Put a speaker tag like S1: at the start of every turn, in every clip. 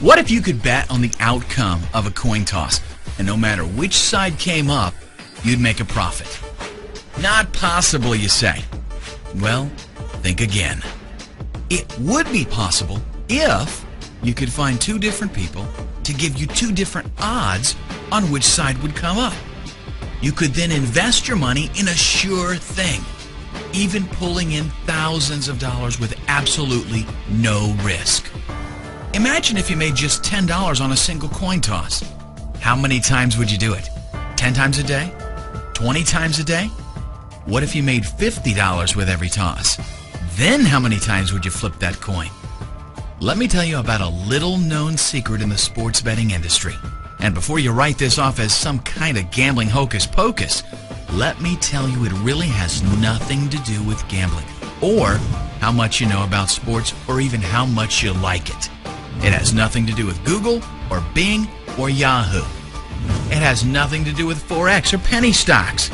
S1: What if you could bet on the outcome of a coin toss, and no matter which side came up, you'd make a profit? Not possible, you say. Well, think again. It would be possible if you could find two different people to give you two different odds on which side would come up. You could then invest your money in a sure thing, even pulling in thousands of dollars with absolutely no risk. Imagine if you made just $10 on a single coin toss. How many times would you do it? 10 times a day? 20 times a day? What if you made $50 with every toss? Then how many times would you flip that coin? Let me tell you about a little-known secret in the sports betting industry. And before you write this off as some kind of gambling hocus pocus, let me tell you it really has nothing to do with gambling, or how much you know about sports, or even how much you like it. It has nothing to do with Google, or Bing, or Yahoo. It has nothing to do with Forex or penny stocks.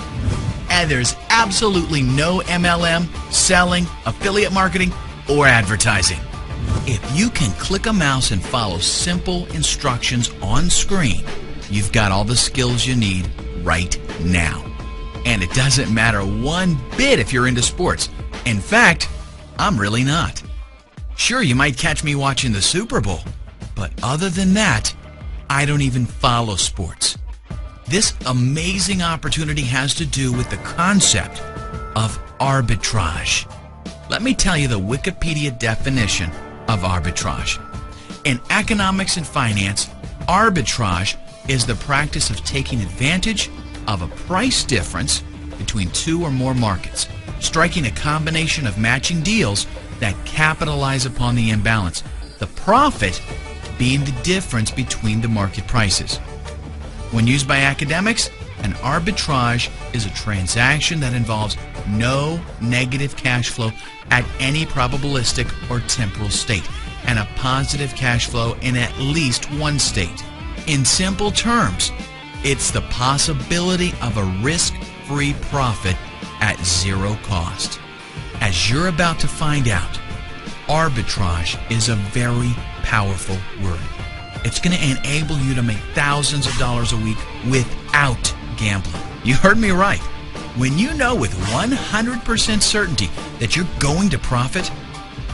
S1: And there's absolutely no MLM, selling, affiliate marketing, or advertising. If you can click a mouse and follow simple instructions on screen, you've got all the skills you need right now. And it doesn't matter one bit if you're into sports. In fact, I'm really not. Sure, you might catch me watching the Super Bowl, but other than that, I don't even follow sports. This amazing opportunity has to do with the concept of arbitrage. Let me tell you the Wikipedia definition of arbitrage. In economics and finance, arbitrage is the practice of taking advantage of a price difference between two or more markets, striking a combination of matching deals that capitalize upon the imbalance, the profit being the difference between the market prices. When used by academics, an arbitrage is a transaction that involves no negative cash flow at any probabilistic or temporal state, and a positive cash flow in at least one state. In simple terms, it's the possibility of a risk-free profit at zero cost. As you're about to find out, arbitrage is a very powerful word. It's going to enable you to make thousands of dollars a week without gambling. You heard me right. When you know with 100% certainty that you're going to profit,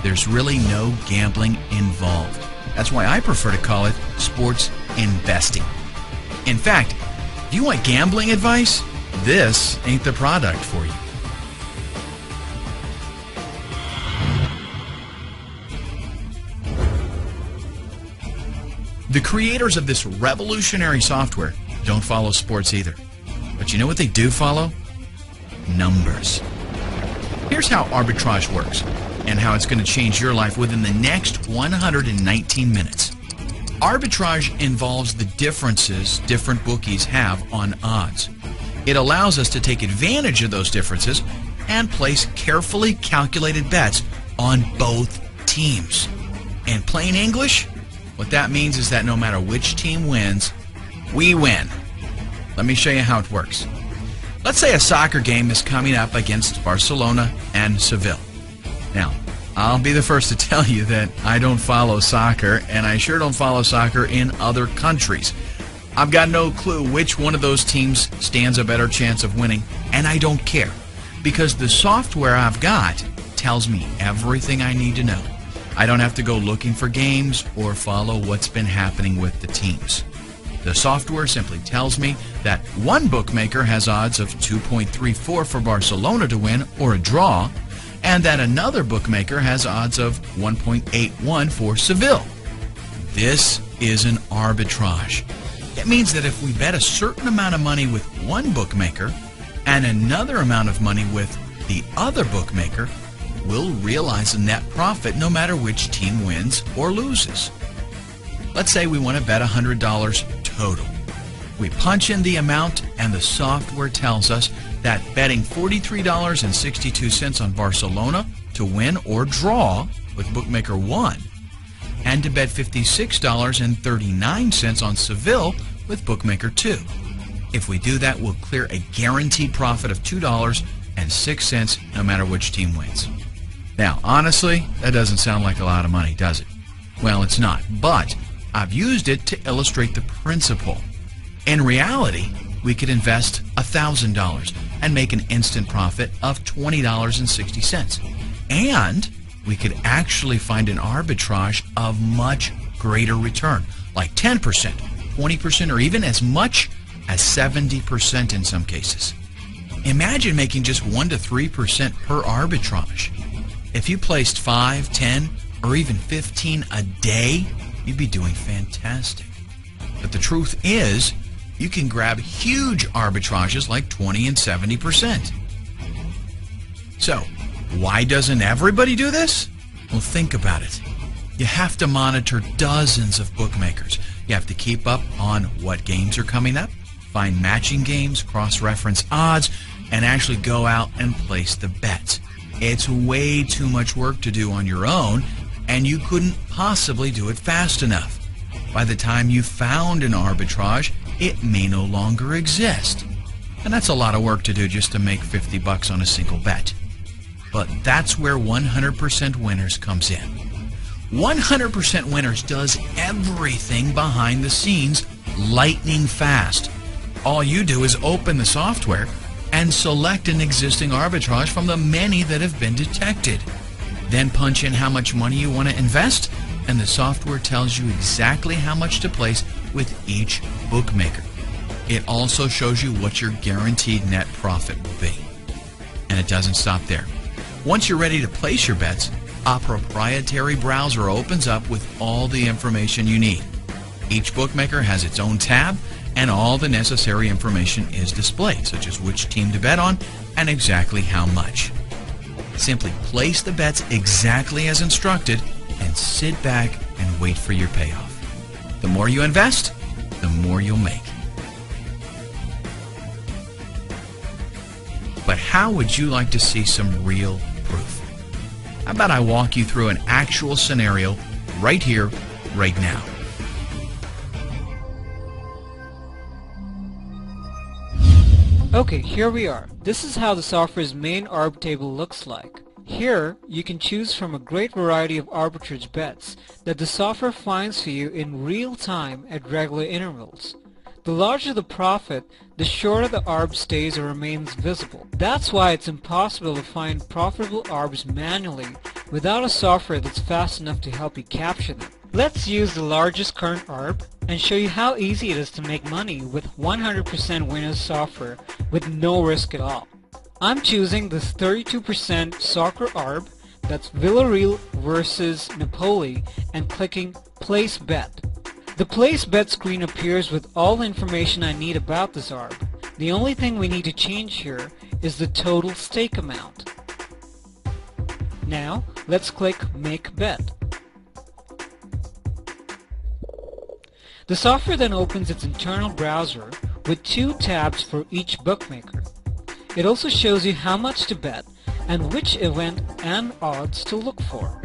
S1: there's really no gambling involved. That's why I prefer to call it sports investing. In fact, if you want gambling advice, this ain't the product for you. The creators of this revolutionary software don't follow sports either. But you know what they do follow? Numbers. Here's how arbitrage works and how it's going to change your life within the next 119 minutes. Arbitrage involves the differences different bookies have on odds. It allows us to take advantage of those differences and place carefully calculated bets on both teams. In plain English, what that means is that no matter which team wins, we win. Let me show you how it works. Let's say a soccer game is coming up against Barcelona and Seville. Now, I'll be the first to tell you that I don't follow soccer, and I sure don't follow soccer in other countries. I've got no clue which one of those teams stands a better chance of winning, and I don't care, because the software I've got tells me everything I need to know. I don't have to go looking for games or follow what's been happening with the teams. The software simply tells me that one bookmaker has odds of 2.34 for Barcelona to win or a draw, and that another bookmaker has odds of 1.81 for Seville. This is an arbitrage. It means that if we bet a certain amount of money with one bookmaker and another amount of money with the other bookmaker, we'll realize a net profit no matter which team wins or loses. Let's say we want to bet $100 total. We punch in the amount and the software tells us that betting $43.62 on Barcelona to win or draw with bookmaker 1 and to bet $56.39 on Seville with bookmaker 2. If we do that, we'll clear a guaranteed profit of $2.06 no matter which team wins. Now, honestly, that doesn't sound like a lot of money, does it? Well, it's not, but I've used it to illustrate the principle. In reality, we could invest $1,000 and make an instant profit of $20.60. And we could actually find an arbitrage of much greater return, like 10%, 20%, or even as much as 70% in some cases. Imagine making just 1 to 3% per arbitrage. If you placed 5, 10, or even 15 a day, you'd be doing fantastic. But the truth is, you can grab huge arbitrages like 20 and 70%. So, why doesn't everybody do this? Well, think about it. You have to monitor dozens of bookmakers. You have to keep up on what games are coming up, find matching games, cross-reference odds, and actually go out and place the bets. It's way too much work to do on your own, and you couldn't possibly do it fast enough. By the time you found an arbitrage, it may no longer exist. And that's a lot of work to do just to make 50 bucks on a single bet. But that's where 100% Winners comes in. 100% Winners does everything behind the scenes lightning fast. All you do is open the software and select an existing arbitrage from the many that have been detected. Then punch in how much money you want to invest, and the software tells you exactly how much to place with each bookmaker. It also shows you what your guaranteed net profit will be. And it doesn't stop there. Once you're ready to place your bets, a proprietary browser opens up with all the information you need. Each bookmaker has its own tab, and all the necessary information is displayed, such as which team to bet on and exactly how much. Simply place the bets exactly as instructed and sit back and wait for your payoff. The more you invest, the more you'll make. But how would you like to see some real proof? How about I walk you through an actual scenario right here, right now?
S2: Okay, here we are. This is how the software's main arb table looks like. Here, you can choose from a great variety of arbitrage bets that the software finds for you in real time at regular intervals. The larger the profit, the shorter the arb stays or remains visible. That's why it's impossible to find profitable arbs manually without a software that's fast enough to help you capture them. Let's use the largest current arb and show you how easy it is to make money with 100% Winners software with no risk at all. I'm choosing this 32% soccer arb, that's Villarreal versus Napoli, and clicking Place Bet. The Place Bet screen appears with all the information I need about this arb. The only thing we need to change here is the total stake amount. Now, let's click Make Bet. The software then opens its internal browser with 2 tabs for each bookmaker. It also shows you how much to bet and which event and odds to look for.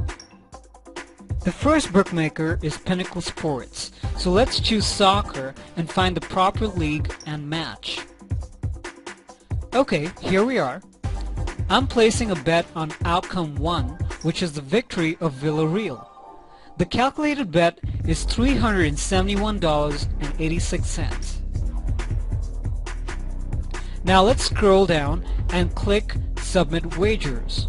S2: The first bookmaker is Pinnacle Sports, so let's choose soccer and find the proper league and match. Okay, here we are. I'm placing a bet on outcome 1, which is the victory of Villarreal. The calculated bet is $371.86. Now let's scroll down and click Submit Wagers.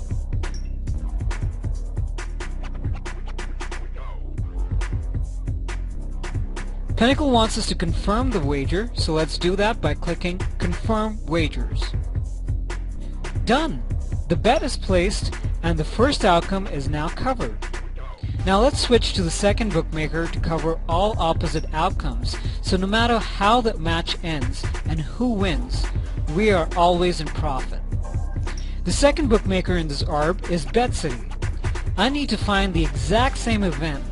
S2: Pinnacle wants us to confirm the wager, so let's do that by clicking Confirm Wagers. Done! The bet is placed and the first outcome is now covered. Now let's switch to the second bookmaker to cover all opposite outcomes, so no matter how the match ends and who wins, we are always in profit. The second bookmaker in this arb is BetCity. I need to find the exact same event,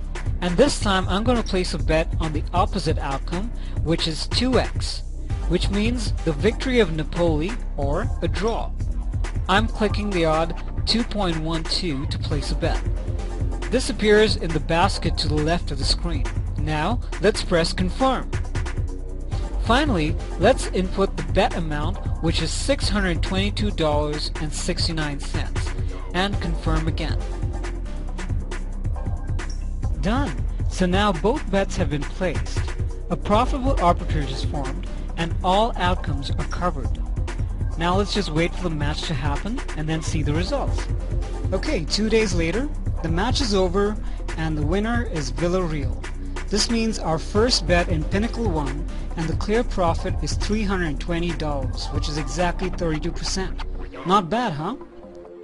S2: and this time I'm going to place a bet on the opposite outcome, which is 2x, which means the victory of Napoli or a draw. I'm clicking the odd 2.12 to place a bet. This appears in the basket to the left of the screen. Now let's press Confirm. Finally, let's input the bet amount, which is $622.69, and confirm again. Done! So now both bets have been placed. A profitable arbitrage is formed and all outcomes are covered. Now let's just wait for the match to happen and then see the results. Okay, 2 days later, the match is over and the winner is Villarreal. This means our first bet in Pinnacle won and the clear profit is $320, which is exactly 32%. Not bad, huh?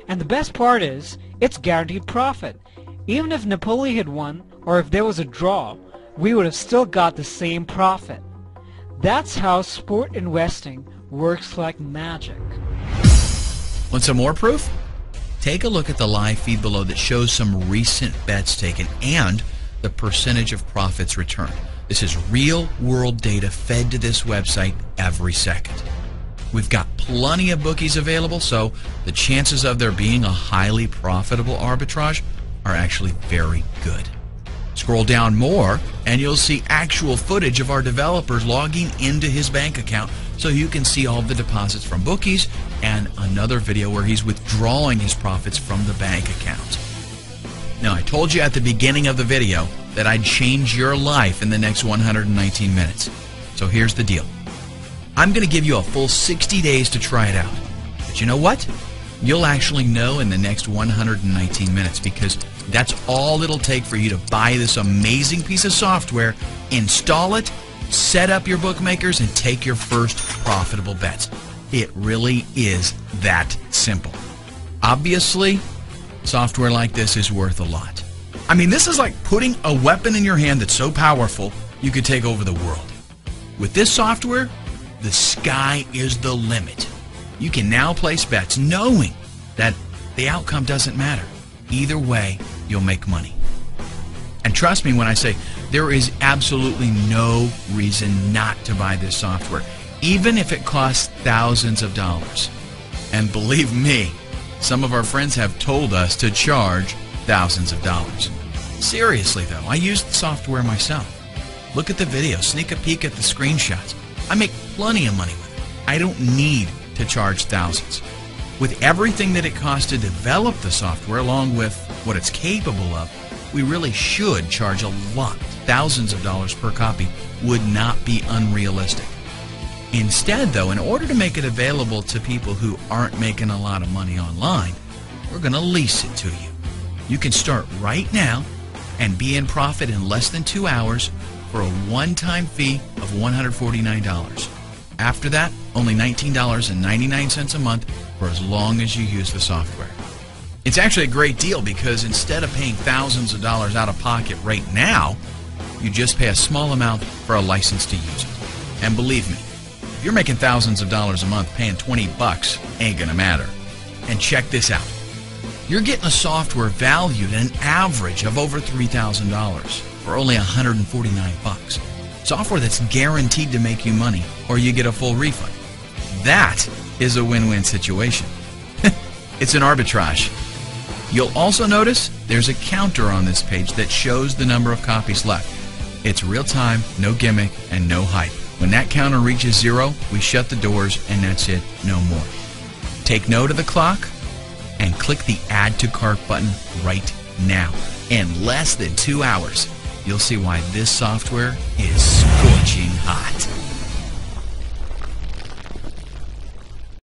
S2: And the best part is, it's guaranteed profit. Even if Napoli had won, or if there was a draw, we would have still got the same profit. That's how sport investing works like magic.
S1: Want some more proof? Take a look at the live feed below that shows some recent bets taken and the percentage of profits returned. This is real-world data fed to this website every second. We've got plenty of bookies available, so the chances of there being a highly profitable arbitrage are actually very good. Scroll down more and you'll see actual footage of our developers logging into his bank account so you can see all the deposits from bookies and another video where he's withdrawing his profits from the bank account. Now, I told you at the beginning of the video that I'd change your life in the next 119 minutes. So here's the deal. I'm going to give you a full 60 days to try it out. But you know what? You'll actually know in the next 119 minutes because that's all it'll take for you to buy this amazing piece of software, install it, set up your bookmakers, and take your first profitable bets. It really is that simple. Obviously, software like this is worth a lot. I mean, this is like putting a weapon in your hand that's so powerful you could take over the world. With this software, the sky is the limit. You can now place bets knowing that the outcome doesn't matter. Either way, you'll make money. And trust me when I say there is absolutely no reason not to buy this software, even if it costs thousands of dollars. And believe me, some of our friends have told us to charge thousands of dollars. Seriously though, I use the software myself. Look at the video, sneak a peek at the screenshots. I make plenty of money with it. I don't need to charge thousands. With everything that it costs to develop the software along with what it's capable of, we really should charge a lot. Thousands of dollars per copy would not be unrealistic. Instead though, in order to make it available to people who aren't making a lot of money online, we're going to lease it to you. You can start right now and be in profit in less than 2 hours for a one-time fee of $149. After that, only $19.99 a month for as long as you use the software. It's actually a great deal because instead of paying thousands of dollars out of pocket right now, you just pay a small amount for a license to use it. And believe me, if you're making thousands of dollars a month, paying 20 bucks ain't gonna matter. And check this out. You're getting a software valued at an average of over $3,000 for only 149 bucks. Software that's guaranteed to make you money or you get a full refund. That is a win-win situation. It's an arbitrage. You'll also notice there's a counter on this page that shows the number of copies left. It's real time, no gimmick, and no hype. When that counter reaches 0, we shut the doors and that's it, no more. Take note of the clock and click the Add to Cart button right now. In less than 2 hours, you'll see why this software is scorching hot.